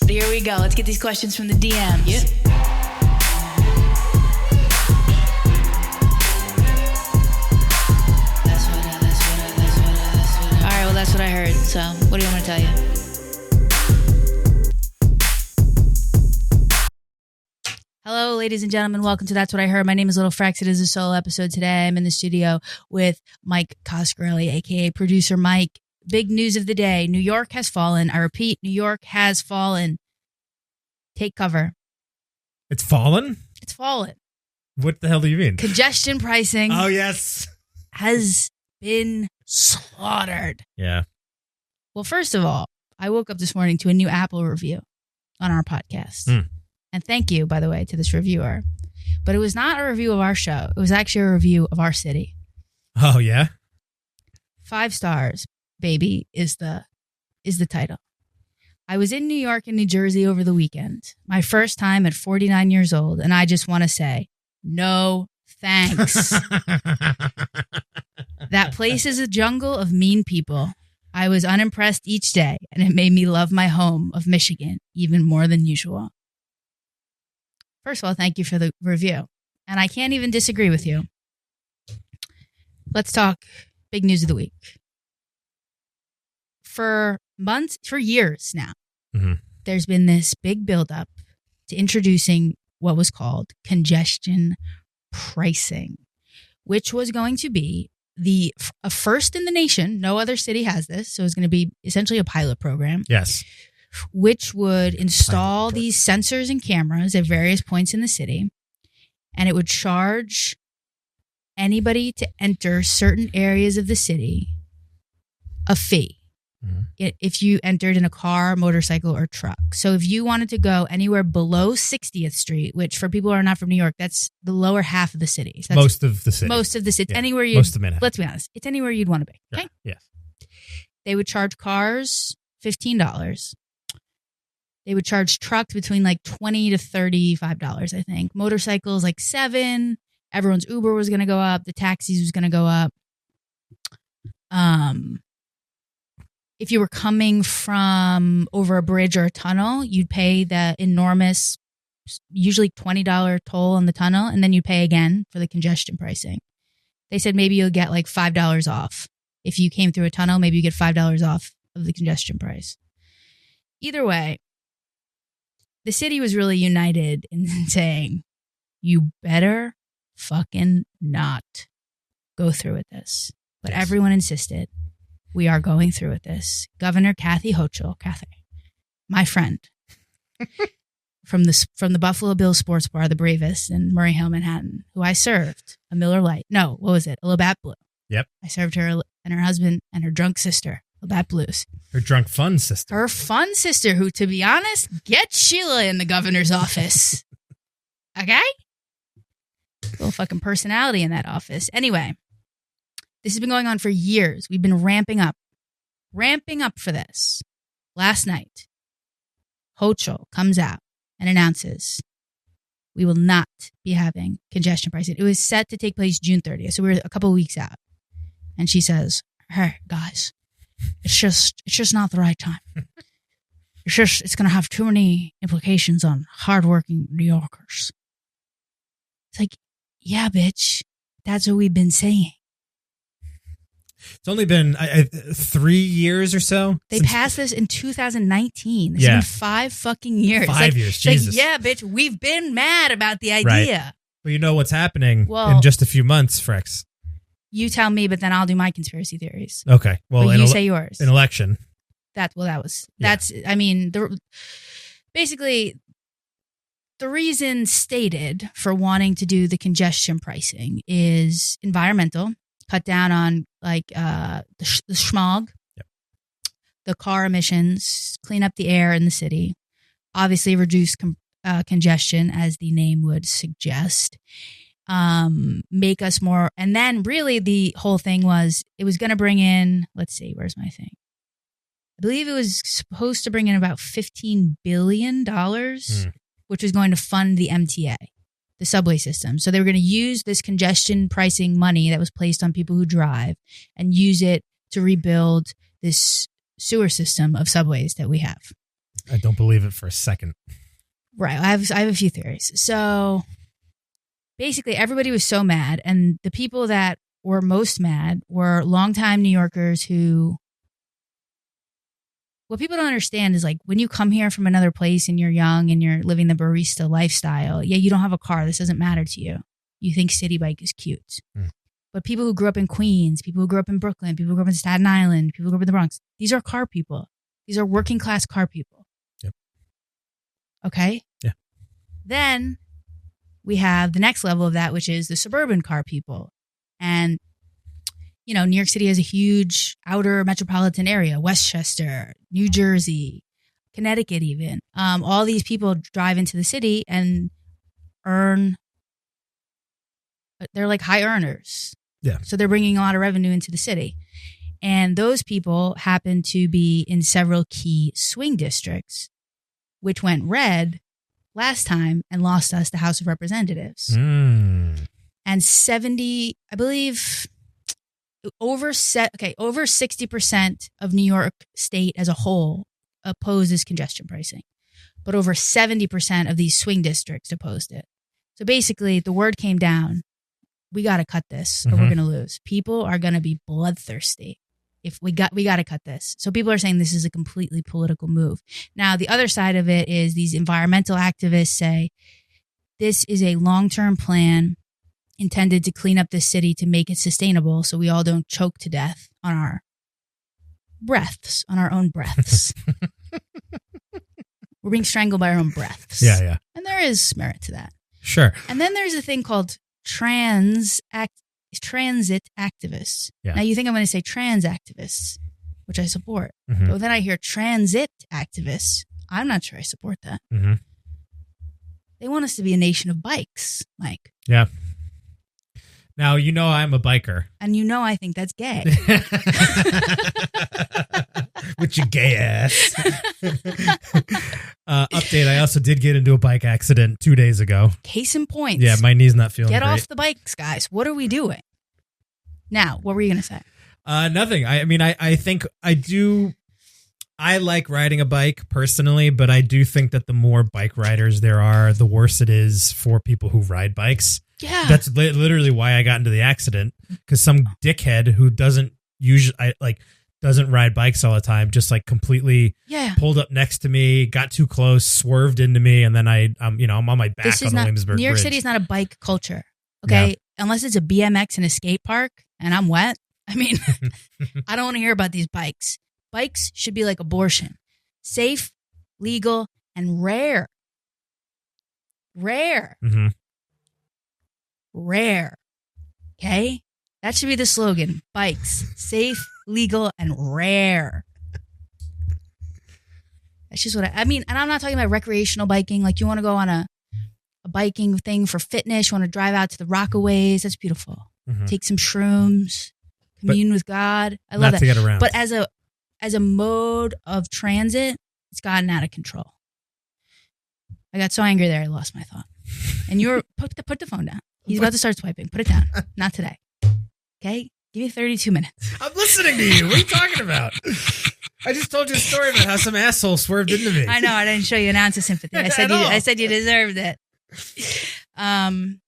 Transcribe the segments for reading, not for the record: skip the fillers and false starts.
Here we go. Let's get these questions from the DMs. Yep. All right, well, that's what I heard. So, what do you want me to tell you? Hello, ladies and gentlemen. Welcome to That's What I Heard. My name is Little Frex. It is a solo episode today. I'm in the studio with Mike Coscarelli, a.k.a. Producer Mike. Big news of the day. New York has fallen. I repeat, New York has fallen. Take cover. It's fallen? It's fallen. What the hell do you mean? Congestion pricing. Oh, yes. Has been slaughtered. Yeah. Well, first of all, I woke up this morning to a new Apple review on our podcast. And thank you, by the way, to this reviewer. But it was not a review of our show. It was actually a review of our city. Oh, yeah? 5 stars, baby, is the title. I was in New York and New Jersey over the weekend. My first time at 49 years old. And I just want to say, no thanks. That place is a jungle of mean people. I was unimpressed each day, and it made me love my home of Michigan even more than usual. First of all, thank you for the review. And I can't even disagree with you. Let's talk big news of the week. For years now, there's been this big buildup to introducing what was called congestion pricing, which was going to be a first in the nation. No other city has this. So it's going to be essentially a pilot program. Yes. Which would install these sensors and cameras at various points in the city. And it would charge anybody to enter certain areas of the city a fee. If you entered in a car, motorcycle, or truck. So if you wanted to go anywhere below 60th Street, which for people who are not from New York, that's the lower half of the city. So most of the city. Most of the city. Yeah. Anywhere you. Most of Manhattan. Let's be honest. It's anywhere you'd want to be. Okay. Yes. They would charge cars $15. They would charge trucks between like $20 to $35, I think. Motorcycles like $7. Everyone's Uber was going to go up. The taxis was going to go up. If you were coming from over a bridge or a tunnel, you'd pay the enormous, usually $20 toll on the tunnel, and then you'd pay again for the congestion pricing. They said maybe you'll get like $5 off. If you came through a tunnel, maybe you get $5 off of the congestion price. Either way, the city was really united in saying, you better fucking not go through with this. But everyone insisted. We are going through with this. Governor Kathy Hochul, my friend, from the Buffalo Bills sports bar, the Bravest in Murray Hill, Manhattan, who I served a Miller Lite. No, what was it? A Labatt Blue. Yep. I served her and her husband and her drunk sister, Labatt Blues. Her drunk fun sister. Her fun sister, who, to be honest, gets Sheila in the governor's office. Okay? Little fucking personality in that office. Anyway. This has been going on for years. We've been ramping up for this. Last night, Hochul comes out and announces we will not be having congestion pricing. It was set to take place June 30th, so we were a couple of weeks out. And she says, "Hey guys, it's just not the right time. It's going to have too many implications on hardworking New Yorkers." It's like, yeah, bitch, that's what we've been saying. It's only been 3 years or so. They passed this in 2019. It's been 5 fucking years. 5 years, Jesus. Like, yeah, bitch, we've been mad about the idea. Right. Well, you know what's happening in just a few months, Frex. You tell me, but then I'll do my conspiracy theories. Okay. Well, but you say yours. An election. Basically, the reason stated for wanting to do the congestion pricing is environmental. Cut down on the smog, the car emissions, clean up the air in the city, obviously reduce congestion, as the name would suggest, make us more. And then really the whole thing was it was going to bring in, let's see, where's my thing? I believe it was supposed to bring in about $15 billion, which was going to fund the MTA. The subway system. So they were going to use this congestion pricing money that was placed on people who drive and use it to rebuild this sewer system of subways that we have. I don't believe it for a second. Right. I have a few theories. So basically, everybody was so mad, and the people that were most mad were longtime New Yorkers who. What people don't understand is like when you come here from another place and you're young and you're living the barista lifestyle, you don't have a car. This doesn't matter to you. You think city bike is cute. But people who grew up in Queens, people who grew up in Brooklyn, people who grew up in Staten Island, people who grew up in the Bronx, these are car people. These are working class car people. Yep. Okay? Yeah. Then we have the next level of that, which is the suburban car people. And New York City has a huge outer metropolitan area, Westchester, New Jersey, Connecticut even. All these people drive into the city and they're like high earners. Yeah. So they're bringing a lot of revenue into the city. And those people happen to be in several key swing districts, which went red last time and lost us the House of Representatives. And 70, I believe... over 60% of New York State as a whole opposes congestion pricing, but over 70% of these swing districts opposed it. So basically, the word came down: we got to cut this, or we're going to lose. People are going to be bloodthirsty if we got to cut this. So people are saying this is a completely political move. Now, the other side of it is these environmental activists say this is a long-term plan intended to clean up this city to make it sustainable so we all don't choke to death on our own breaths. We're being strangled by our own breaths. Yeah. And there is merit to that. Sure. And then there's a thing called transit activists. Yeah. Now you think I'm going to say trans activists, which I support. But then I hear transit activists. I'm not sure I support that. They want us to be a nation of bikes, Mike. Yeah. Now, I'm a biker. And I think that's gay. With your gay ass. Update, I also did get into a bike accident 2 days ago. Case in point. Yeah, my knee's not feeling Get great. off the bikes, guys. What are we doing? Now, what were you going to say? Nothing. I think I like riding a bike personally, but I do think that the more bike riders there are, the worse it is for people who ride bikes. Yeah. That's literally why I got into the accident, because some dickhead who doesn't ride bikes all the time just completely pulled up next to me, got too close, swerved into me, and then I'm on my back on the Williamsburg New York Bridge. City is not a bike culture, okay? Yeah. Unless it's a BMX and a skate park and I'm wet. I don't want to hear about these bikes. Bikes should be like abortion. Safe, legal, and rare. Rare. Rare. Okay? That should be the slogan. Bikes. Safe, legal, and rare. That's just what I mean. And I'm not talking about recreational biking. Like you want to go on a biking thing for fitness. You want to drive out to the Rockaways. That's beautiful. Take some shrooms. Commune with God. I love that. To get around. But as a mode of transit, it's gotten out of control. I got so angry there, I lost my thought. And you were put the phone down. He's about to start swiping. Put it down. Not today. Okay? Give me 32 minutes. I'm listening to you. What are you talking about? I just told you a story about how some asshole swerved into me. I know. I didn't show you an ounce of sympathy. I said you deserved it. The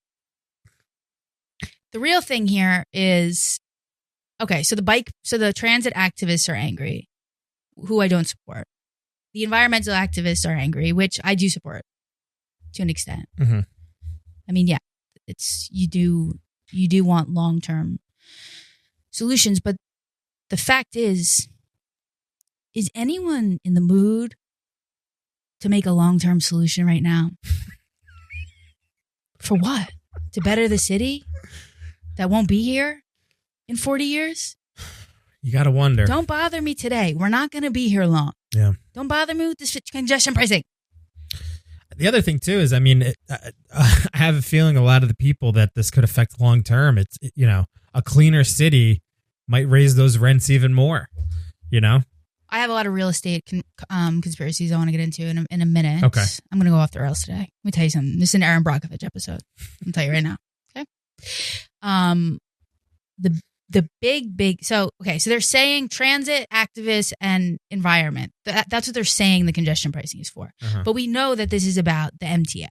real thing here is, okay, so the transit activists are angry, who I don't support. The environmental activists are angry, which I do support to an extent. I mean, yeah, you do want long-term solutions, but the fact is anyone in the mood to make a long-term solution right now? For what? To better the city that won't be here in 40 years? You got to wonder. Don't bother me today. We're not going to be here long. Yeah. Don't bother me with this congestion pricing. The other thing too is, I mean, I have a feeling a lot of the people that this could affect long term. It's a cleaner city might raise those rents even more. I have a lot of real estate conspiracies I want to get into in a minute. Okay, I'm going to go off the rails today. Let me tell you something. This is an Aaron Brockovich episode. I'll tell you right now. Okay. the big. So they're saying transit, activists, and environment. That's what they're saying the congestion pricing is for. But we know that this is about the MTA.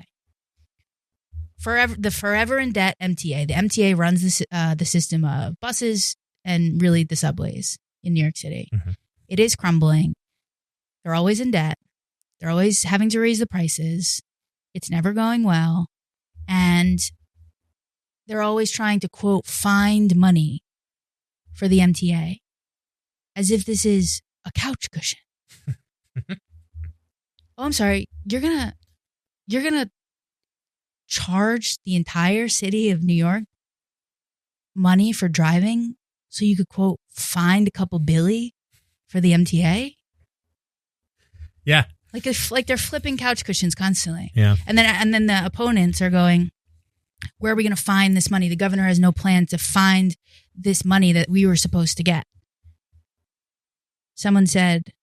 The forever in debt MTA. The MTA runs the system of buses and really the subways in New York City. It is crumbling. They're always in debt. They're always having to raise the prices. It's never going well. And they're always trying to, quote, find money for the MTA as if this is a couch cushion. I'm sorry. You're going to charge the entire city of New York money for driving so you could, quote, find a couple billy for the MTA? Yeah. Like they're flipping couch cushions constantly. Yeah. And then the opponents are going, where are we going to find this money? The governor has no plan to find this money that we were supposed to get. Someone said,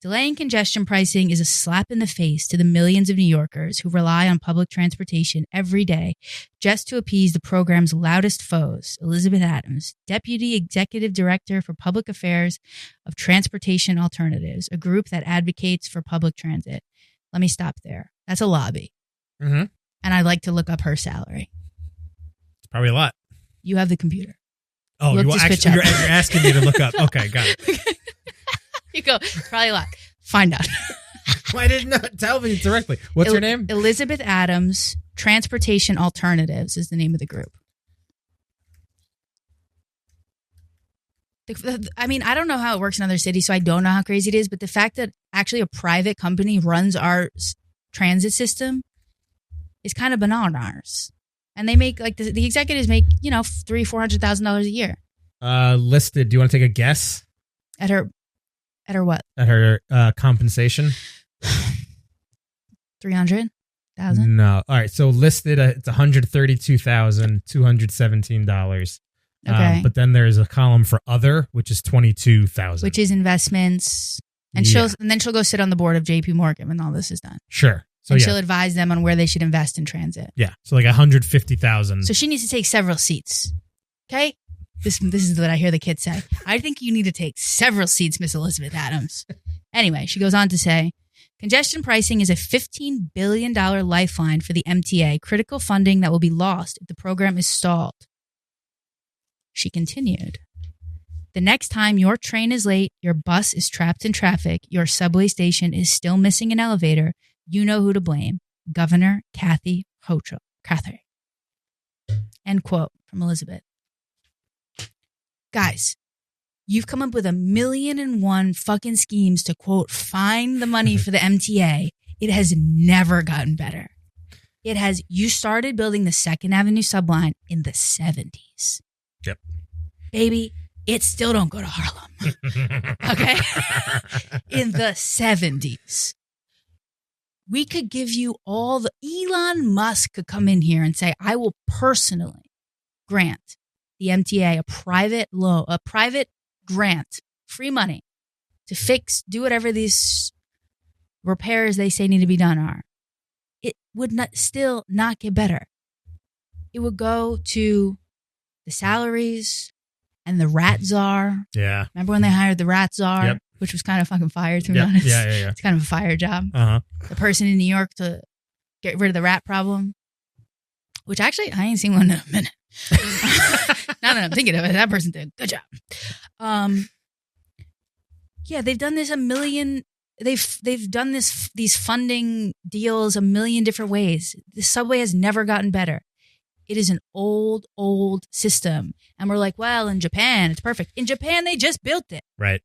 delaying congestion pricing is a slap in the face to the millions of New Yorkers who rely on public transportation every day just to appease the program's loudest foes. Elizabeth Adams, Deputy Executive Director for Public Affairs of Transportation Alternatives, a group that advocates for public transit. Let me stop there. That's a lobby. And I'd like to look up her salary. It's probably a lot. You have the computer. Oh, you're asking me to look up. Okay, got it. You go, it's probably a lot. Find out. Why didn't you tell me directly? What's her name? Elizabeth Adams, Transportation Alternatives is the name of the group. I mean, I don't know how it works in other cities, so I don't know how crazy it is, but the fact that actually a private company runs our transit system is kind of bananas. And they make, like, the executives make, $300,000-$400,000 a year. Listed. Do you want to take a guess? At her what? At her compensation? 300,000? No. All right. So listed, it's $132,217. Okay. But then there's a column for other, which is $22,000. Which is investments. And then she'll go sit on the board of JP Morgan when all this is done. Sure. So she'll advise them on where they should invest in transit. Yeah. So like $150,000. So she needs to take several seats. Okay? This is what I hear the kids say. I think you need to take several seats, Miss Elizabeth Adams. Anyway, she goes on to say, congestion pricing is a $15 billion lifeline for the MTA, critical funding that will be lost if the program is stalled. She continued, the next time your train is late, your bus is trapped in traffic, your subway station is still missing an elevator, you know who to blame. Governor Kathy Hochul. Cathy. End quote from Elizabeth. Guys, you've come up with 1,000,001 fucking schemes to, quote, find the money for the MTA. It has never gotten better. You started building the 2nd Avenue subline in the 70s. Yep. Baby, it still don't go to Harlem. Okay? In the 70s. We could give you all the... Elon Musk could come in here and say, I will personally grant the MTA a private grant, free money to do whatever these repairs they say need to be done are. It would still not get better. It would go to the salaries and the rat czar. Yeah. Remember when they hired the rat czar? Yep. Which was kind of fucking fire, to be honest. Yeah. It's kind of a fire job. Uh-huh. The person in New York to get rid of the rat problem. Which actually, I ain't seen one in a minute. Now that I'm thinking of it, that person did a good job. Yeah, they've done this they've done these funding deals a million different ways. The subway has never gotten better. It is an old system. And we're like, well, in Japan, it's perfect. In Japan, they just built it. Right.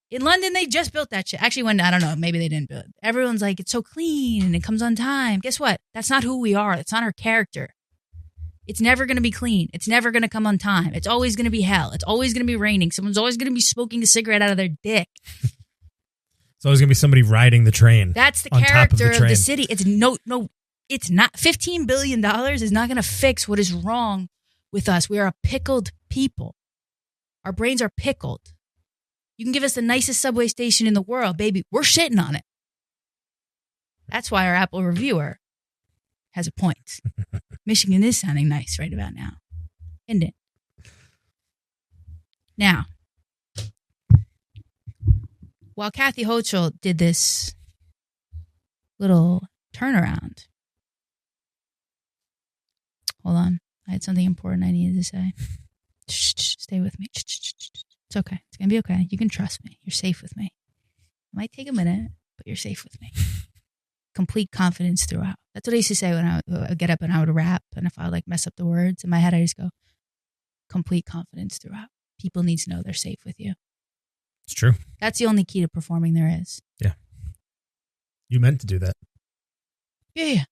In London, they just built that shit. Actually, I don't know, maybe they didn't build it. Everyone's like, it's so clean and it comes on time. Guess what? That's not who we are. That's not our character. It's never going to be clean. It's never going to come on time. It's always going to be hell. It's always going to be raining. Someone's always going to be smoking a cigarette out of their dick. It's always going to be somebody riding the train. That's the character of the city. It's no, it's not. $15 billion is not going to fix what is wrong with us. We are a pickled people. Our brains are pickled. You can give us the nicest subway station in the world, baby. We're shitting on it. That's why our Apple reviewer has a point. Michigan is sounding nice right about now, isn't it? Now, while Kathy Hochul did this little turnaround, hold on. I had something important I needed to say. Stay with me. It's okay. It's going to be okay. You can trust me. You're safe with me. It might take a minute, but you're safe with me. Complete confidence throughout. That's what I used to say when I would get up and I would rap. And if I would like mess up the words in my head, I just go, complete confidence throughout. People need to know they're safe with you. It's true. That's the only key to performing there is. Yeah. You meant to do that. Yeah.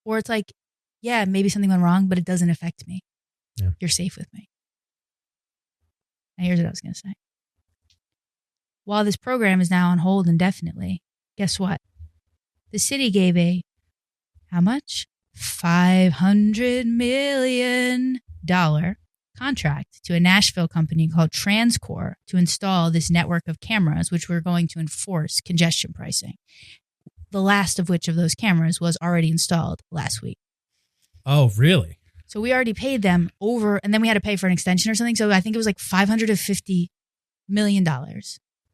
Or it's like, yeah, maybe something went wrong, but it doesn't affect me. Yeah. You're safe with me. Now, here's what I was going to say. While this program is now on hold indefinitely, guess what? The city gave how much? $500 million contract to a Nashville company called TransCore to install this network of cameras, which were going to enforce congestion pricing. The last of which of those cameras was already installed last week. Oh, really? So we already paid them over, and then we had to pay for an extension or something. So I think it was like $550 million.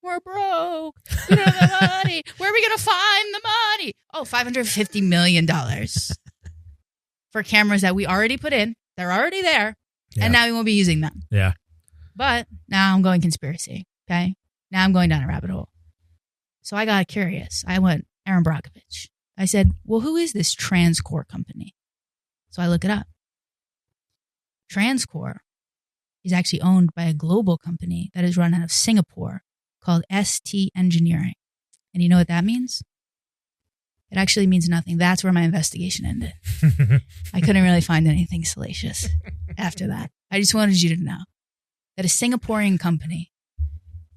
We're broke. We don't have the money. Where are we going to find the money? Oh, $550 million for cameras that we already put in. They're already there. Yeah. And now we won't be using them. Yeah. But now I'm going conspiracy. Okay. Now I'm going down a rabbit hole. So I got curious. I went Aaron Brockovich. I said, well, who is this TransCore company? So I look it up. TransCore is actually owned by a global company that is run out of Singapore called ST Engineering. And you know what that means? It actually means nothing. That's where my investigation ended. I couldn't really find anything salacious after that. I just wanted you to know that a Singaporean company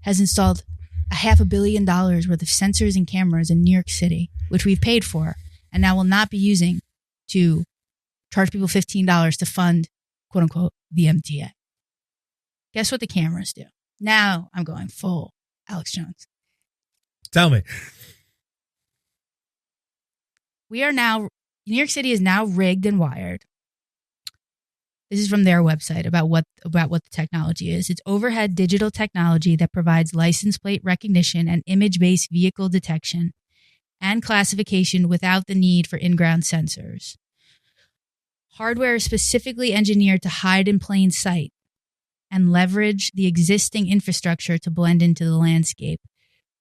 has installed $500 million worth of sensors and cameras in New York City, which we've paid for, and now will not be using to charge people $15 to fund, quote unquote, the MTA. Guess what the cameras do? Now I'm going full Alex Jones. Tell me. New York City is now rigged and wired. This is from their website about what the technology is. It's overhead digital technology that provides license plate recognition and image-based vehicle detection and classification without the need for in-ground sensors. Hardware is specifically engineered to hide in plain sight and leverage the existing infrastructure to blend into the landscape.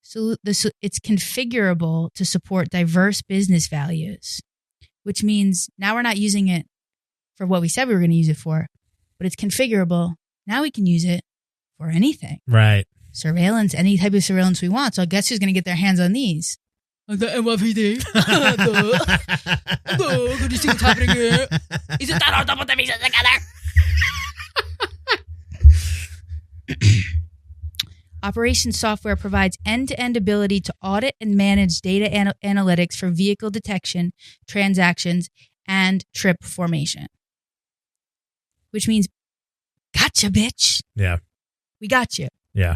So it's configurable to support diverse business values, which means now we're not using it for what we said we were going to use it for, but it's configurable. Now we can use it for anything. Right. Surveillance, any type of surveillance we want. So guess who's going to get their hands on these? The NYPD. Could you see what's happening here? Is it that hard to put the pieces together? Operations software provides end-to-end ability to audit and manage data analytics for vehicle detection, transactions, and trip formation. Which means, gotcha, bitch. Yeah. We got you. Yeah.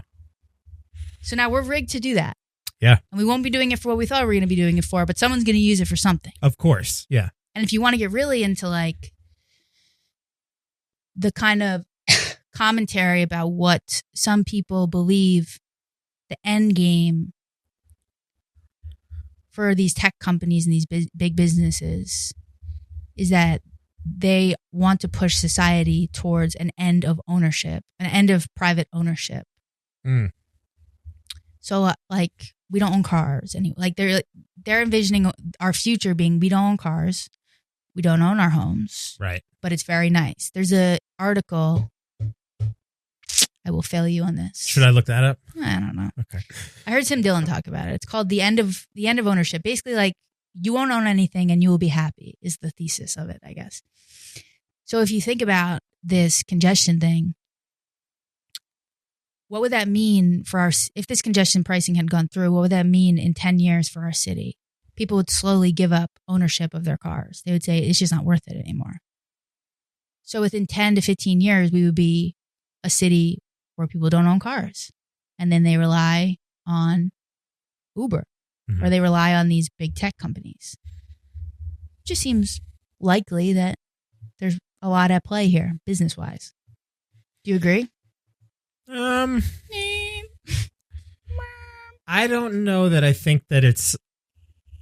So now we're rigged to do that. Yeah. And we won't be doing it for what we thought we were going to be doing it for, but someone's going to use it for something. Of course. Yeah. And if you want to get really into like the kind of commentary about what some people believe the end game for these tech companies and these big businesses is that they want to push society towards an end of ownership, an end of private ownership. Mm. So like we don't own cars anymore. Like they're envisioning our future being we don't own cars, we don't own our homes. Right. But it's very nice. There's an article. I will fail you on this. Should I look that up? I don't know. Okay. I heard Tim Dillon talk about it. It's called the end of ownership. Basically, like you won't own anything and you will be happy is the thesis of it, I guess. So if you think about this congestion thing, what would that mean for if this congestion pricing had gone through, what would that mean in 10 years for our city? People would slowly give up ownership of their cars. They would say it's just not worth it anymore. So within 10 to 15 years, we would be a city where people don't own cars. And then they rely on Uber or they rely on these big tech companies. It just seems likely that there's a lot at play here, business-wise. Do you agree? I don't know that I think that it's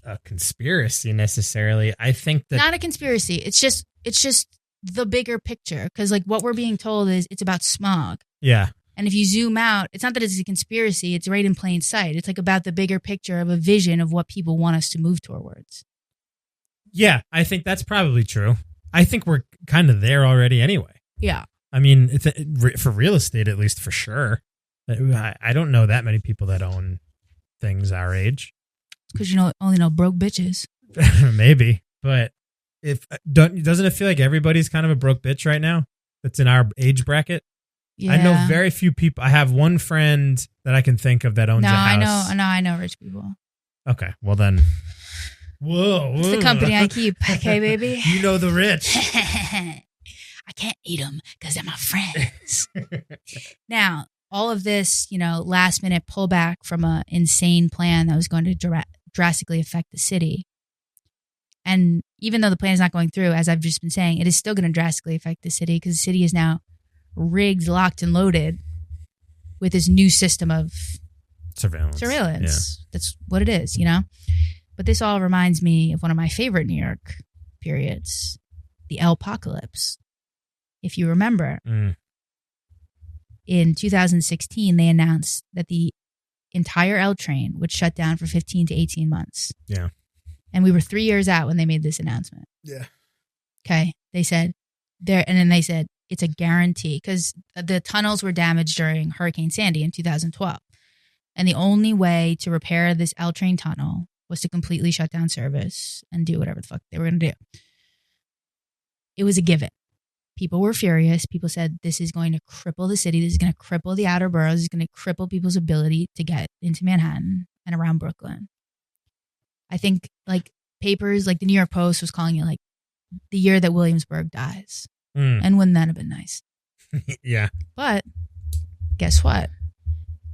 a conspiracy necessarily. I think that not a conspiracy. It's just the bigger picture, because like what we're being told is it's about smog. Yeah. And if you zoom out, it's not that it's a conspiracy. It's right in plain sight. It's like about the bigger picture of a vision of what people want us to move towards. Yeah, I think that's probably true. I think we're kind of there already anyway. Yeah. I mean, for real estate, at least for sure. I don't know that many people that own things our age. Because you only know broke bitches. Maybe. But doesn't it feel like everybody's kind of a broke bitch right now that's in our age bracket? Yeah. I know very few people. I have one friend that I can think of that owns a house. I know rich people. Okay, well then. Whoa. It's the company I keep, okay, baby? You know the rich. I can't eat them because they're my friends. Now, all of this, last minute pullback from an insane plan that was going to drastically affect the city. And even though the plan is not going through, as I've just been saying, it is still going to drastically affect the city because the city is now rigged, locked, and loaded with this new system of surveillance. Yeah. That's what it is, But this all reminds me of one of my favorite New York periods, the L-pocalypse. If you remember, in 2016, they announced that the entire L train would shut down for 15 to 18 months. Yeah. And we were 3 years out when they made this announcement. Yeah. Okay. They said and then they said it's a guarantee because the tunnels were damaged during Hurricane Sandy in 2012. And the only way to repair this L train tunnel was to completely shut down service and do whatever the fuck they were going to do. It was a given. People were furious. People said, this is going to cripple the city. This is going to cripple the outer boroughs. This is going to cripple people's ability to get into Manhattan and around Brooklyn. I think like papers like the New York Post was calling it like the year that Williamsburg dies. And wouldn't that have been nice? Yeah. But guess what?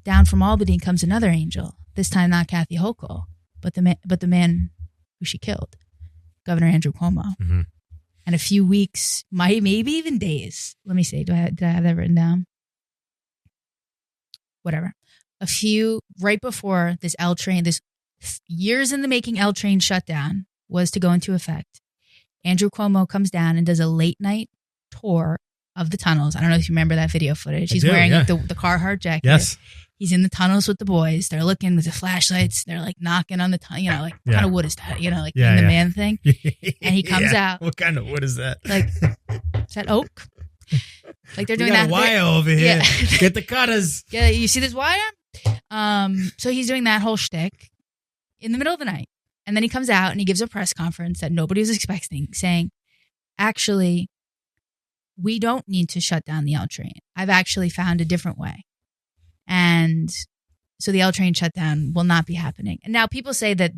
Down from Albany comes another angel. This time not Kathy Hochul, but the man who she killed, Governor Andrew Cuomo. Mm-hmm. And a few weeks, maybe even days. Let me see. Did I have that written down? Whatever. Right before this L train, this years in the making L train shutdown was to go into effect, Andrew Cuomo comes down and does a late night tour of the tunnels. I don't know if you remember that video footage. He's wearing the Carhartt jacket. Yes. He's in the tunnels with the boys. They're looking with the flashlights. They're like knocking on the tunnel, what kind of wood is that? The man thing. And he comes out. What kind of wood is that? Like, is that oak? Like they're doing that. A wire over here. Yeah. Get the cutters. Yeah, you see this wire? So he's doing that whole shtick in the middle of the night. And then he comes out and he gives a press conference that nobody was expecting, saying, actually, we don't need to shut down the L train. I've actually found a different way. And so the L train shutdown will not be happening. And now people say that,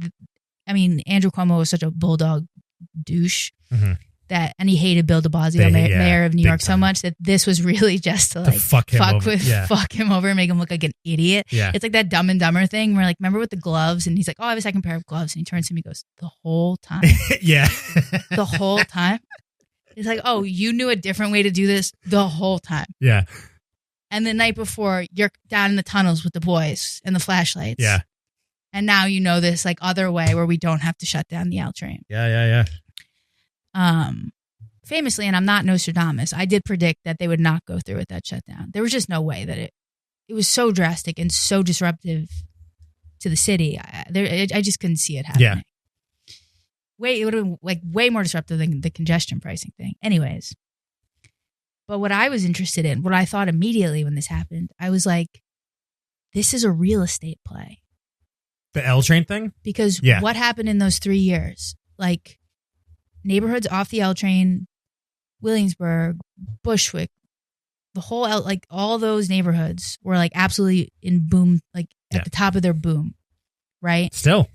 Andrew Cuomo was such a bulldog douche and he hated Bill de Blasio, mayor of New York, so much that this was really just to fuck him over and make him look like an idiot. Yeah. It's like that Dumb and Dumber thing where remember with the gloves? And he's like, oh, I have a second pair of gloves. And he turns to me and goes, the whole time. Yeah. The whole time. It's like, oh, you knew a different way to do this the whole time. Yeah. And the night before, you're down in the tunnels with the boys and the flashlights. Yeah. And now you know this other way where we don't have to shut down the L train. Yeah. Famously, and I'm not Nostradamus, I did predict that they would not go through with that shutdown. There was just no way that it was so drastic and so disruptive to the city. I just couldn't see it happening. Yeah. It would have been way more disruptive than the congestion pricing thing. Anyways. But what I was interested in, what I thought immediately when this happened, I was like, this is a real estate play. The L train thing? Because what happened in those 3 years? Neighborhoods off the L train, Williamsburg, Bushwick, the whole all those neighborhoods were absolutely in boom, at the top of their boom, right? Still.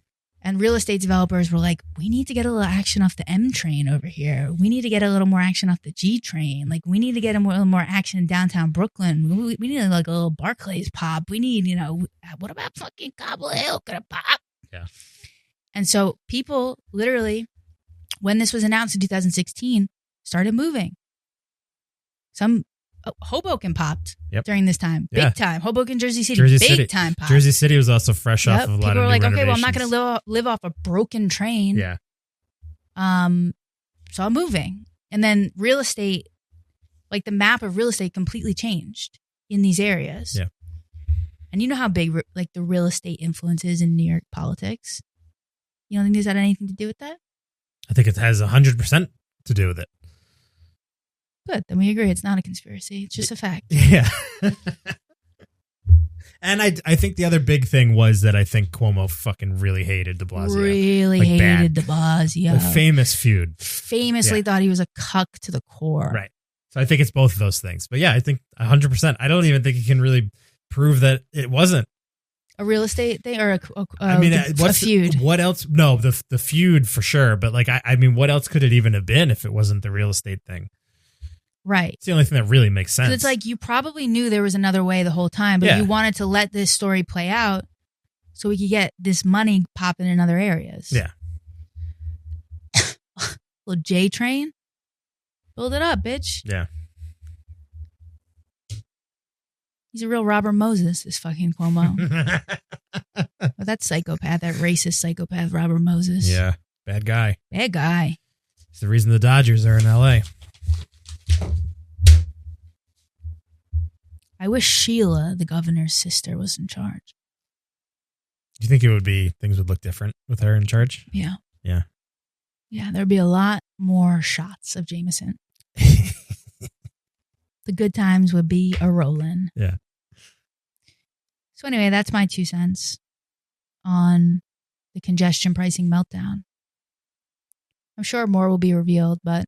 And real estate developers were like, we need to get a little action off the M train over here. We need to get a little more action off the G train. We need to get a little more action in downtown Brooklyn. We need a little Barclays pop. We need, what about fucking Cobble Hill? Could it pop? Yeah. And so people literally, when this was announced in 2016, started moving. Some Hoboken popped Yep. during this time. Yeah. Big time. Hoboken, Jersey City. Jersey big City. time pop. Jersey City was also fresh off of a lot People of were new like, okay, well, I'm not renovations. going to live off a broken train. Yeah. So I'm moving. And then real estate, like the map of real estate completely changed in these areas. Yeah. And you know how big like the real estate influence is in New York politics? You don't think this had anything to do with that? I think it has 100% to do with it. Good. Then we agree. It's not a conspiracy. It's just a fact. Yeah. And I think the other big thing was that I think Cuomo fucking really hated de Blasio. Really Like hated bad. de Blasio. The famous feud. Famously thought he was a cuck to the core. Right. So I think it's both of those things. But yeah, I think 100%. I don't even think you can really prove that it wasn't. A real estate thing or I mean, a feud? What else? No, the feud for sure. But like, I mean, what else could it even have been if it wasn't the real estate thing? Right. It's the only thing that really makes sense. It's like you probably knew there was another way the whole time, but Yeah. you wanted to let this story play out so we could get this money popping in other areas. Yeah. Little J train. Build it up, bitch. Yeah. He's a real Robert Moses, this fucking Cuomo. But that psychopath, that racist psychopath, Robert Moses. Yeah. Bad guy. Bad guy. It's the reason the Dodgers are in LA. I wish Sheila, the governor's sister, was in charge. Do you think things would look different with her in charge? Yeah. Yeah. Yeah, there'd be a lot more shots of Jameson. The good times would be a rollin'. Yeah. So anyway, that's my 2 cents on the congestion pricing meltdown. I'm sure more will be revealed, but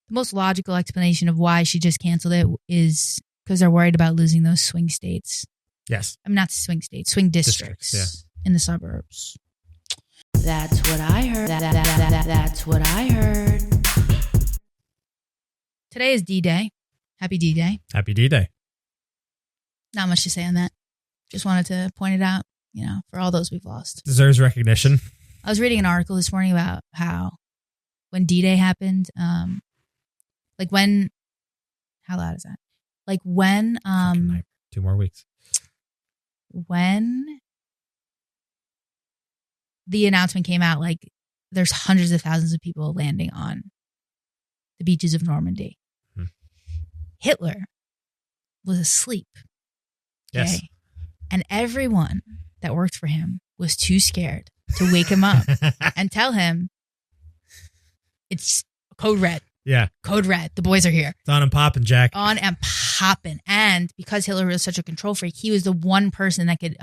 the most logical explanation of why she just canceled it is because they're worried about losing those swing states. Yes. I mean, not swing states, swing districts in the suburbs. That's what I heard. That's what I heard. Today is D-Day. Happy D-Day. Happy D-Day. Not much to say on that. Just wanted to point it out, for all those we've lost. Deserves recognition. I was reading an article this morning about how when D-Day happened, how loud is that? Like when 2 more weeks. When the announcement came out, like there's hundreds of thousands of people landing on the beaches of Normandy. Hmm. Hitler was asleep. Yes. Okay? And everyone that worked for him was too scared to wake him up and tell him it's code red. Yeah. Code red. The boys are here. It's on and popping, Jack. On and popping. And because Hitler was such a control freak, he was the one person that could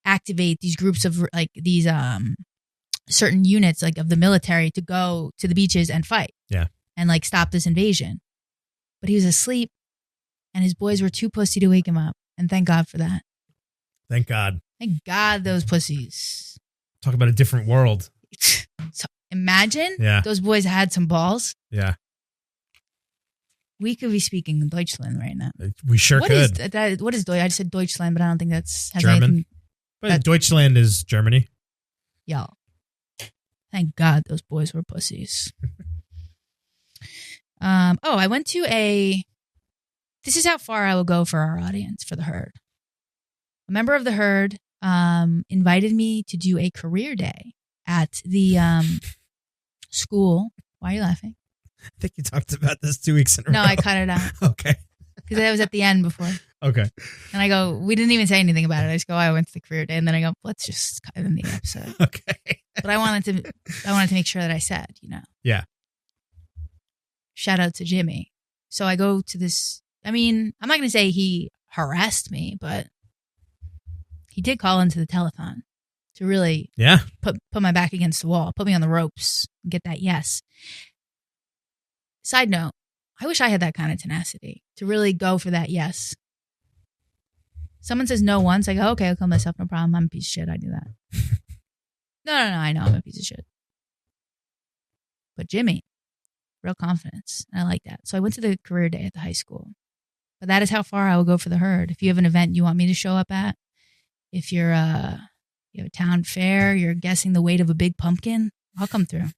activate these groups of like these certain units like of the military to go to the beaches and fight. Yeah. And like stop this invasion. But he was asleep and his boys were too pussy to wake him up. And thank God for that. Thank God. Thank God those pussies. Talk about a different world. So imagine Yeah. those boys had some balls. Yeah. We could be speaking Deutschland right now. We sure What could. is that? What is Deutsch? I just said Deutschland, but I don't think that's has German. anything. But Deutschland is Germany. Y'all. Thank God those boys were pussies. I went to this is how far I will go for our audience, for the herd. A member of the herd invited me to do a career day at the school. Why are you laughing? I think you talked about this 2 weeks in a row. No, I cut it out Okay. because that was at the end before. Okay. And I go, we didn't even say anything about it. I just go, I went to the career day, and then I go, let's just cut it in the episode. Okay. But I wanted to make sure that I said, Yeah. Shout out to Jimmy. So I go to this. I mean, I'm not going to say he harassed me, but he did call into the telethon to really put my back against the wall, put me on the ropes, and get that yes. Side note, I wish I had that kind of tenacity to really go for that yes. Someone says no once, I go, okay, I'll kill myself, no problem. I'm a piece of shit. I do that. No, I know I'm a piece of shit. But Jimmy, real confidence. And I like that. So I went to the career day at the high school. But that is how far I will go for the herd. If you have an event you want me to show up at, if you're you have a town fair, you're guessing the weight of a big pumpkin, I'll come through.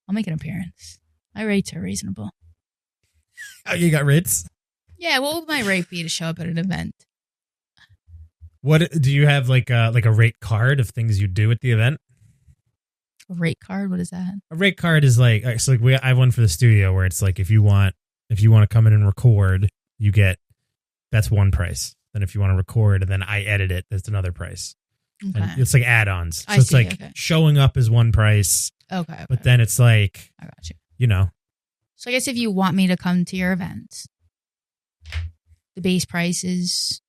I'll make an appearance. My rates are reasonable. Oh, you got rates? Yeah, what would my rate be to show up at an event? What do you have like a rate card of things you do at the event? A rate card? What is that? A rate card is like so like I have one for the studio where it's like if you want to come in and record, you get that's one price. Then if you want to record and then I edit it, that's another price. Okay. And it's like add-ons. So I it's see, like okay. showing up is one price. Okay. But then it's like I got you. You know. So I guess if you want me to come to your event, the base price is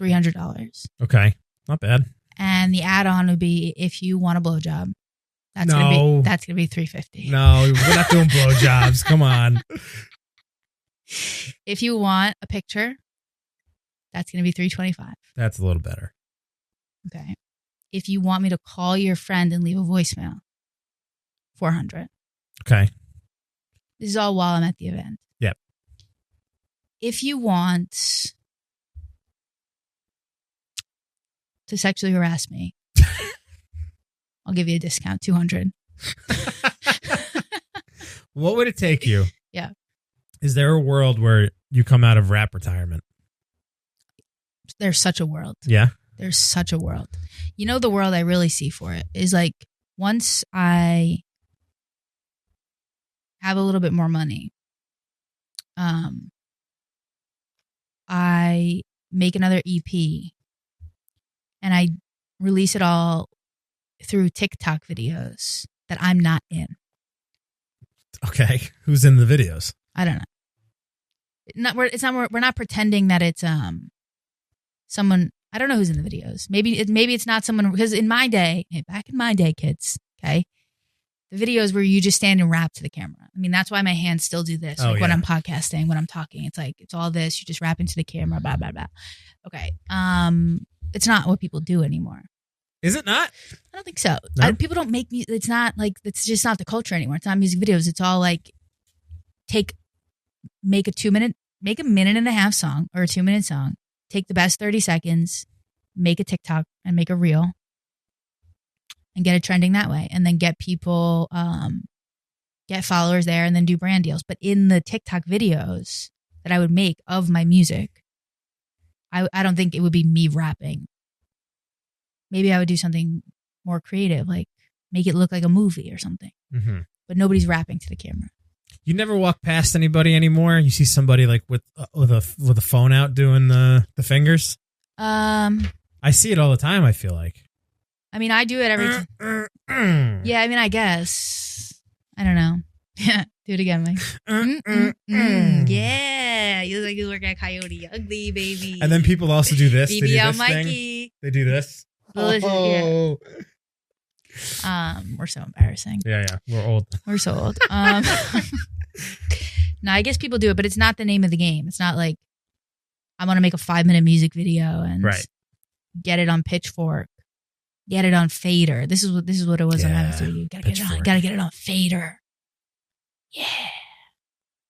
$300. Okay. Not bad. And the add-on would be if you want a blowjob. That's gonna be $350. No, we're not doing blowjobs. Come on. If you want a picture, that's gonna be $325. That's a little better. Okay. If you want me to call your friend and leave a voicemail, $400. Okay. This is all while I'm at the event. Yep. If you want to sexually harass me, I'll give you a discount, $200. What would it take you? Yeah. Is there a world where you come out of rap retirement? There's such a world. Yeah. There's such a world. You know, the world I really see for it is like once I have a little bit more money, I make another EP and I release it all through TikTok videos that I'm not in. Okay. Who's in the videos? I don't know. We're not pretending that it's someone. I don't know who's in the videos. Maybe it's not someone, because back in my day, kids, okay, the videos where you just stand and rap to the camera. I mean, that's why my hands still do this. When I'm podcasting, when I'm talking, it's like it's all this. You just rap into the camera, blah blah blah. Okay, it's not what people do anymore. Is it not? I don't think so. No? People don't make music. It's not like, it's just not the culture anymore. It's not music videos. It's all like make a minute and a half song or a 2-minute song. Take the best 30 seconds, make a TikTok and make a reel and get it trending that way. And then get people, get followers there and then do brand deals. But in the TikTok videos that I would make of my music, I don't think it would be me rapping. Maybe I would do something more creative, like make it look like a movie or something. Mm-hmm. But nobody's rapping to the camera. You never walk past anybody anymore. You see somebody like with a phone out doing the fingers. I see it all the time. I feel like. I mean, I do it every time. Yeah, I mean, I guess. I don't know. Yeah, do it again, Mike. Yeah, you look like you work at Coyote Ugly, baby. And then people also do this. BBL they do this Mikey. thing. They do this. Yeah. We're so embarrassing. Yeah, we're old. We're so old. No, I guess people do it, but it's not the name of the game. It's not like I'm gonna make a 5-minute music video and get it on Pitchfork, get it on Fader. This is what it was on MTV. Gotta get it on Fader. Yeah,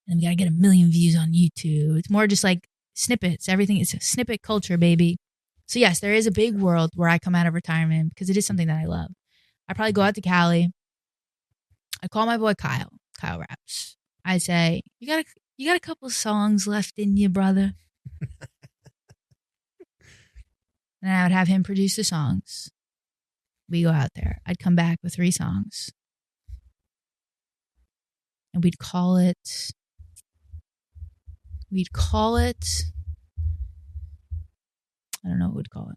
and we gotta get 1 million views on YouTube. It's more just like snippets. Everything is a snippet culture, baby. So yes, there is a big world where I come out of retirement because it is something that I love. I probably go out to Cali. I call my boy Kyle. Kyle raps. I say, you got a couple songs left in you, brother. And I would have him produce the songs. We go out there. I'd come back with 3 songs. And we'd call it. I don't know what we'd call it.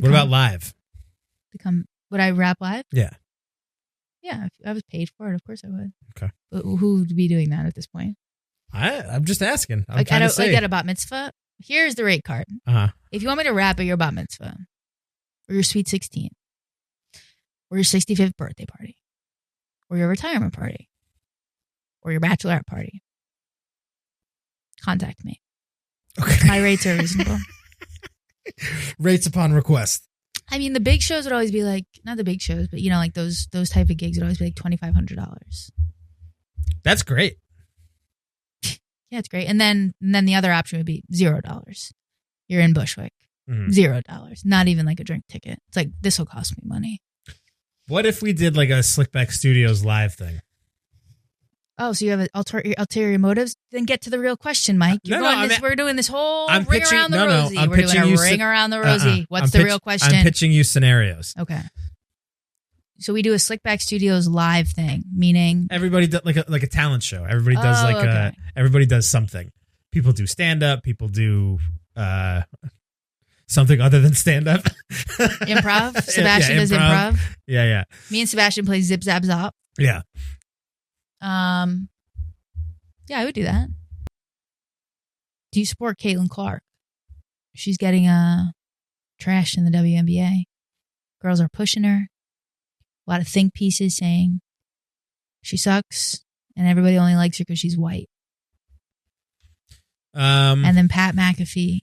What about live? Would I rap live? Yeah. Yeah, if I was paid for it, of course I would. Okay. But who would be doing that at this point? I'm just asking. Like at a bat mitzvah? Here's the rate card. Uh-huh. If you want me to rap at your bat mitzvah, or your sweet 16, or your 65th birthday party, or your retirement party, or your bachelorette party, contact me. Okay. My rates are reasonable. Rates upon request. I mean, the big shows would always be like, not the big shows, but like those type of gigs would always be like $2,500. That's great. Yeah, it's great. And then the other option would be $0. You're in Bushwick. Mm-hmm. $0. Not even like a drink ticket. It's like, this will cost me money. What if we did like a Slickback Studios live thing? Oh, so you have ulterior motives? Then get to the real question, Mike. We're doing this whole ring around the rosy. We're doing a ring around the rosy. What's the real question? I'm pitching you scenarios. Okay. So we do a Slickback Studios live thing, meaning everybody does like a talent show. Everybody does everybody does something. People do stand up. People do something other than stand up. Improv. Sebastian does improv. Yeah. Me and Sebastian play Zip Zap Zop. Yeah. Yeah, I would do that. Do you support Caitlin Clark? She's getting trashed in the WNBA. Girls are pushing her. A lot of think pieces saying she sucks and everybody only likes her because she's white. And then Pat McAfee.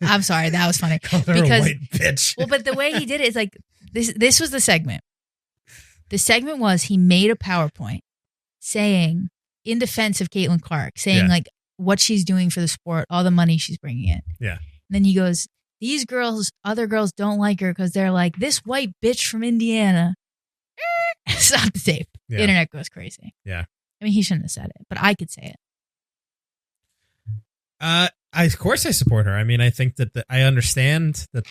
I'm sorry, that was funny. Call her a white bitch. Well, but the way he did it is like this was the segment. The segment was he made a PowerPoint saying, in defense of Caitlin Clark, saying like what she's doing for the sport, all the money she's bringing in. Yeah. And then he goes, these girls, other girls don't like her because they're like, this white bitch from Indiana. Stop the tape. Yeah. The internet goes crazy. Yeah. I mean, he shouldn't have said it, but I could say it. Of course I support her. I mean, I think that I understand that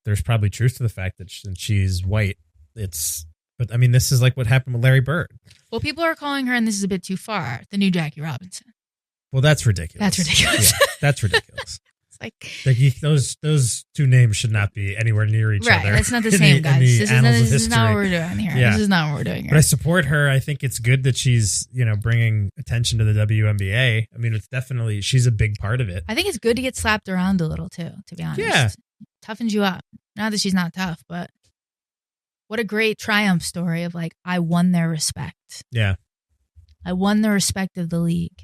there's probably truth to the fact that she's white. But I mean, this is like what happened with Larry Bird. Well, people are calling her, and this is a bit too far, the new Jackie Robinson. Well, that's ridiculous. That's ridiculous. Yeah, that's ridiculous. It's like those two names should not be anywhere near each other. Right, that's not the same, guys. This is not what we're doing here. Yeah. This is not what we're doing here. But I support her. I think it's good that she's, bringing attention to the WNBA. I mean, it's definitely, she's a big part of it. I think it's good to get slapped around a little, too, to be honest. Yeah. Toughens you up. Not that she's not tough, but what a great triumph story of like, I won their respect. Yeah. I won the respect of the league.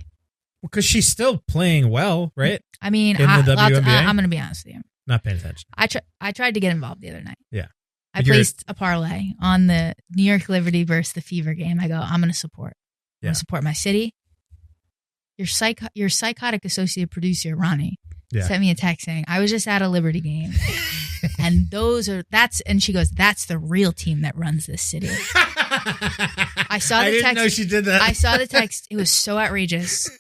Well, because she's still playing well, right? I mean, in the WNBA? I'm going to be honest with you. Not paying attention. I tried to get involved the other night. Yeah. I placed a parlay on the New York Liberty versus the Fever game. I go, I'm going to support. I'm going to support my city. Your psychotic associate producer, Ronnie, sent me a text saying, I was just at a Liberty game. And and she goes, that's the real team that runs this city. I didn't know she did that. I saw the text. It was so outrageous.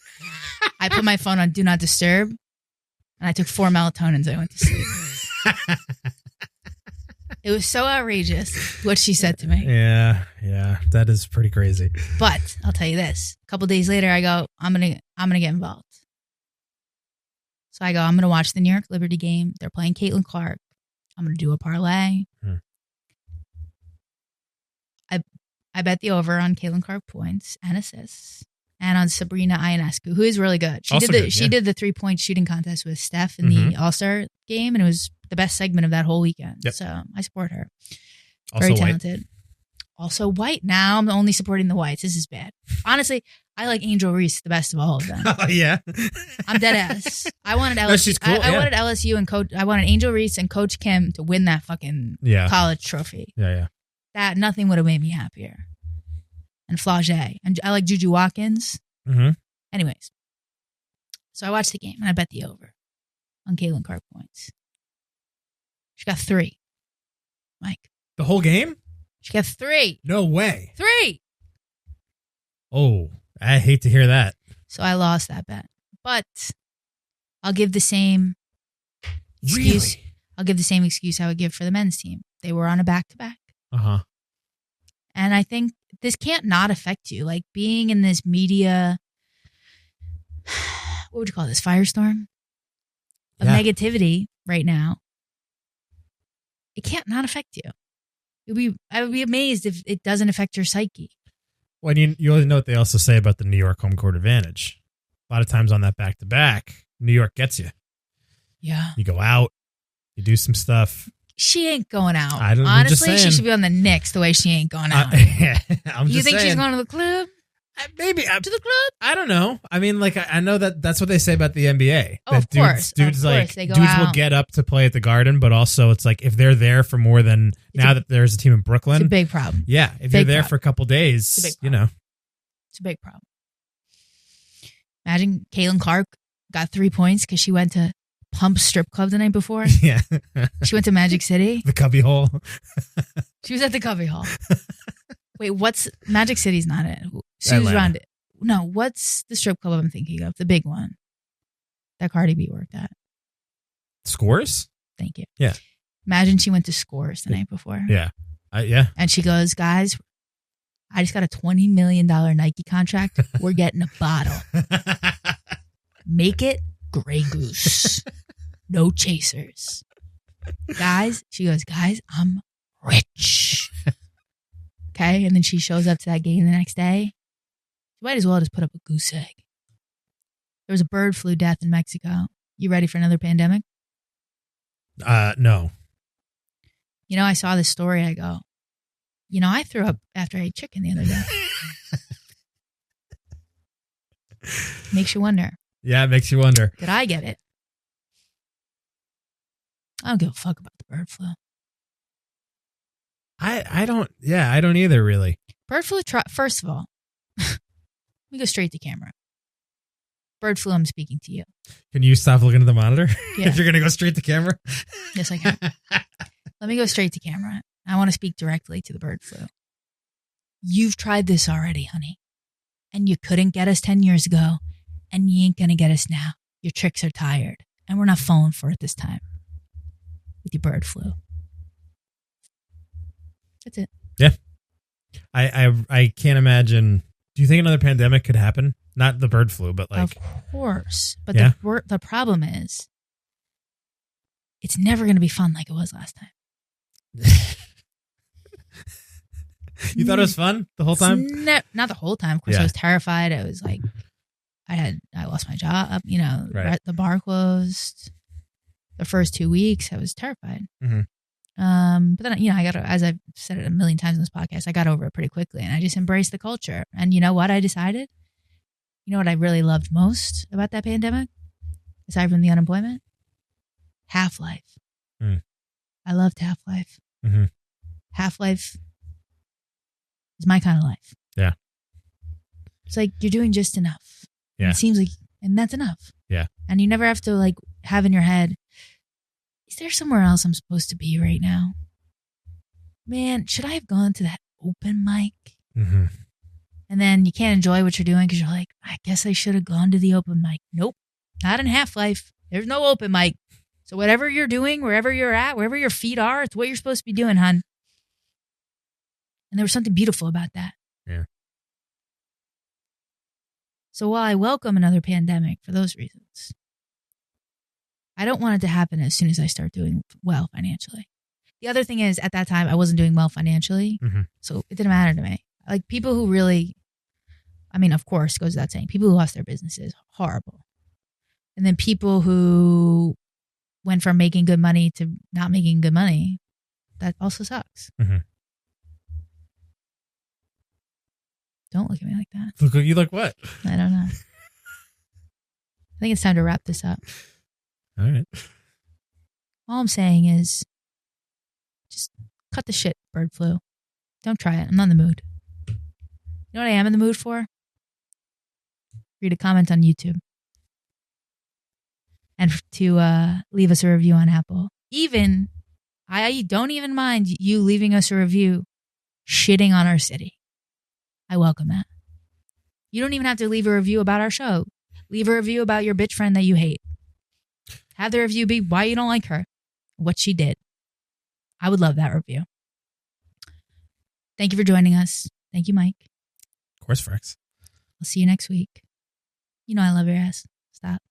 I put my phone on Do Not Disturb, and I took 4 melatonins. I went to sleep. It was so outrageous what she said to me. Yeah, that is pretty crazy. But I'll tell you this: a couple days later, I go, I'm gonna get involved. So I go, I'm gonna watch the New York Liberty game. They're playing Caitlin Clark. I'm gonna do a parlay. I bet the over on Caitlin Clark points and assists. And on Sabrina Ionescu, who is really good. She did the 3-point shooting contest with Steph in the All-Star game, and it was the best segment of that whole weekend. Yep. So I support her. Also very talented. Also white. Now I'm only supporting the whites. This is bad. Honestly, I like Angel Reese the best of all of them. Oh, yeah? I'm dead ass. I wanted LSU. No, she's cool, I wanted LSU and I wanted Angel Reese and Coach Kim to win that fucking college trophy. Yeah. That nothing would have made me happier. And Flau'jae. And I like Juju Watkins. Mm-hmm. Anyways. So I watched the game and I bet the over on Caitlin Clark points. She got 3. Mike. The whole game? She got 3. No way. 3. Oh, I hate to hear that. So I lost that bet. But I'll give the same excuse. Really? I'll give the same excuse I would give for the men's team. They were on a back-to-back. Uh-huh. And I think this can't not affect you. Like being in this media, what would you call this? Firestorm of negativity right now. It can't not affect you. I would be amazed if it doesn't affect your psyche. Well, you always know what they also say about the New York home court advantage. A lot of times on that back-to-back, New York gets you. Yeah. You go out, you do some stuff. She ain't going out. Honestly, she should be on the Knicks the way she ain't going out. You think she's going to the club? Maybe. To the club? I don't know. I mean, like, I know that's what they say about the NBA. Oh, of course. Dudes will get up to play at the Garden, but also it's like if they're there for more than, that there's a team in Brooklyn. It's a big problem. Yeah. If you're there for a couple days, It's a big problem. Imagine Caitlin Clark got 3 points because she went to Pump Strip Club the night before. Yeah. She went to Magic City. The Cubby Hole. She was at the Cubby Hole. Wait, what's Magic City's not it? Sue's around it. No, what's the strip club I'm thinking of? The big one that Cardi B worked at. Scores? Thank you. Yeah. Imagine she went to Scores the night before. Yeah. Yeah. And she goes, guys, I just got a $20 million Nike contract. We're getting a bottle. Make it Grey Goose. No chasers. Guys, she goes, guys, I'm rich. Okay. And then she shows up to that game the next day. She might as well just put up a goose egg. There was a bird flu death in Mexico. You ready for another pandemic? No. You know, I saw this story. I go, you know, I threw up after I ate chicken the other day. Makes you wonder. Yeah, it makes you wonder. Did I get it? I don't give a fuck about the bird flu. I don't either, really. Bird flu, first of all, let me go straight to camera. Bird flu, I'm speaking to you. Can you stop looking at the monitor? Yeah. If you're going to go straight to camera? Yes, I can. Let me go straight to camera. I want to speak directly to the bird flu. You've tried this already, honey. And you couldn't get us 10 years ago. And you ain't going to get us now. Your tricks are tired. And we're not falling for it this time. With your bird flu. That's it. Yeah. I can't imagine. Do you think another pandemic could happen? Not the bird flu, but like. Of course. But yeah. the problem is, it's never going to be fun like it was last time. You thought it was fun the whole time? Not the whole time. Of course, Yeah. I was terrified. I was like, I lost my job. You know, Right. The bar closed. The first 2 weeks, I was terrified. Mm-hmm. But then, you know, as I've said it a million times in this podcast, I got over it pretty quickly, and I just embraced the culture. And you know what? I decided. You know what I really loved most about that pandemic, aside from the unemployment? Half-Life. Mm. I loved Half-Life. Mm-hmm. Half-Life is my kind of life. Yeah. It's like you're doing just enough. Yeah. It seems like, and that's enough. Yeah. And you never have to like have in your head, is there somewhere else I'm supposed to be right now? Man, should I have gone to that open mic? Mm-hmm. And then you can't enjoy what you're doing because you're like, I guess I should have gone to the open mic. Nope. Not in Half-Life. There's no open mic. So whatever you're doing, wherever you're at, wherever your feet are, it's what you're supposed to be doing, hon. And there was something beautiful about that. Yeah. So while I welcome another pandemic for those reasons, I don't want it to happen as soon as I start doing well financially. The other thing is, at that time, I wasn't doing well financially. Mm-hmm. So it didn't matter to me. Like people who really, I mean, of course, goes without saying, people who lost their businesses, horrible. And then people who went from making good money to not making good money, that also sucks. Mm-hmm. Don't look at me like that. You like what? I don't know. I think it's time to wrap this up. All right. All I'm saying is just cut the shit, bird flu. Don't try it. I'm not in the mood. You know what I am in the mood for? For you to comment on YouTube. And to leave us a review on Apple. I don't even mind you leaving us a review shitting on our city. I welcome that. You don't even have to leave a review about our show. Leave a review about your bitch friend that you hate. Have the review be why you don't like her, what she did. I would love that review. Thank you for joining us. Thank you, Mike. Of course, Frex. I'll see you next week. You know I love your ass. Stop.